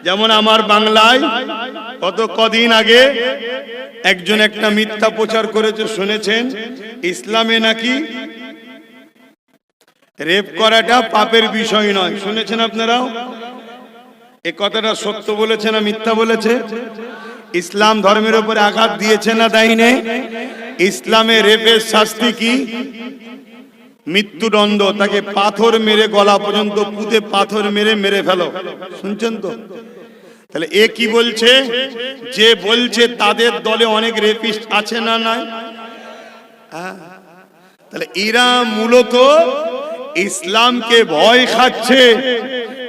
যেমন আমার বাংলায় কত কদিন আগে একজন একটা মিথ্যা প্রচার করেছে, শুনেছেন? ইসলামে নাকি রেপ করাটা পাপের বিষয় নয়। শুনেছেন আপনারাও? এ কথাটা সত্য বলেছে না মিথ্যা বলেছে? ইসলাম ধর্মের উপরে আঘাত দিয়েছে না দেয়নি? ইসলামে রেপের শাস্তি কি? মৃত্যুদণ্ড। তাকে পাথর মেরে গলা পর্যন্ত পুঁতে পাথর মেরে মেরে ফেলো। শুনছেন তো? তাহলে এ কি বলছে? যে বলছে তাদের দলে অনেক রেপিস্ট আছে না নাই? তাহলে এরা মূলত ইসলামকে ভয় খাচ্ছে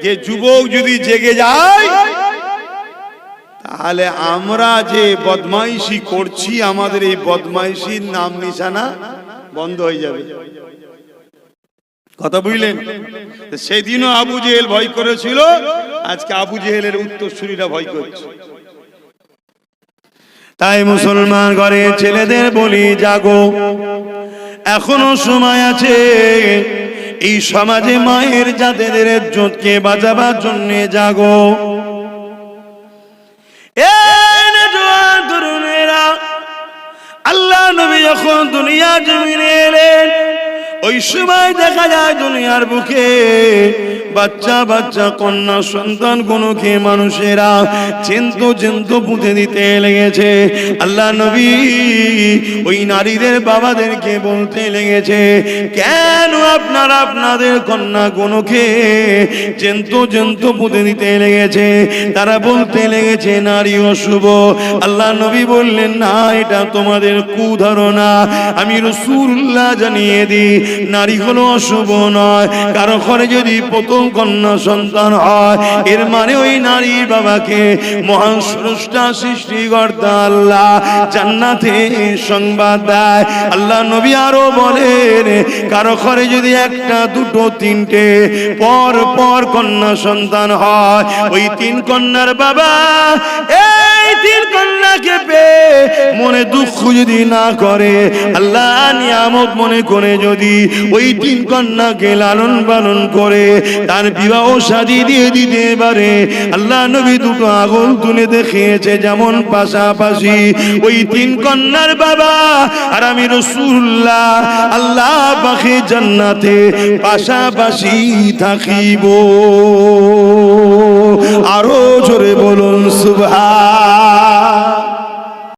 যে যুবক যদি জেগে যায় তাহলে আমরা যে বদমাইশি করছি আমাদের এই বদমাইশির নাম নিশানা বন্ধ হয়ে যাবে। কথা বুঝলেন? সেদিনও আবু জেহেল ভয় করেছিল, আজকে আবু জেহেলের উত্তরসূরিরা ভয় করছে। তাই মুসলমান ঘরের ছেলেদের বলি, জাগো, এখনো সময় আছে। এই সমাজে মায়ের জাতেদের ইজ্জতকে বাঁচাবার জন্য জাগো। আল্লাহ নবী যখন দুনিয়া জমিনে এলেন, ওই সময় দেখা যায় দুনিয়ার বুকে বাচ্চা বাচ্চা কন্যা সন্তান গুলোকে মানুষেরা চিন্ত পুঁতে দিতে লেগেছে। আল্লাহ নবী ওই নারীদের বাবাদেরকে বলতে লেগেছে, কেন আপনারা আপনাদের কন্যা গুলোকে চিন্ত পুঁতে দিতে লেগেছে? তারা বলতে লেগেছে নারী অশুভ। আল্লাহ নবী বললেন, না, এটা তোমাদের কুধারণা। আমি রাসূলুল্লাহ জানিয়ে দিই, নারী হলো অশুভ নয়। কারো ঘরে যদি প্রথম কন্যা সন্তান হয়, এর মানে ওই নারী বাবাকে মহান স্রষ্টা সৃষ্টিকর্তা আল্লাহ জান্নাতে সংবাদ দেয়। আল্লাহ নবী আরো বলেন, কারো ঘরে যদি একটা দুটো তিনটে পর পর কন্যা সন্তান হয়, ওই তিন কন্যার বাবা এই তিন কন্যাকে পেয়ে মনে দুঃখ যদি না করে, আল্লাহ নিয়ামত মনে করে যদি ওই তিন কন্যাকে লালন পালন করে তার বিবাহ শাদী দিয়ে দিতে পারে, আল্লাহ নবী দুটো আঙুল তুলে দেখিয়েছে যেমন পাশাপাশি ওই তিন কন্যার বাবা আর আমি রাসূলুল্লাহ আল্লাহ পাকে জান্নাতে পাশাপাশি থাকিব। আরো জোরে বলুন সুবহান।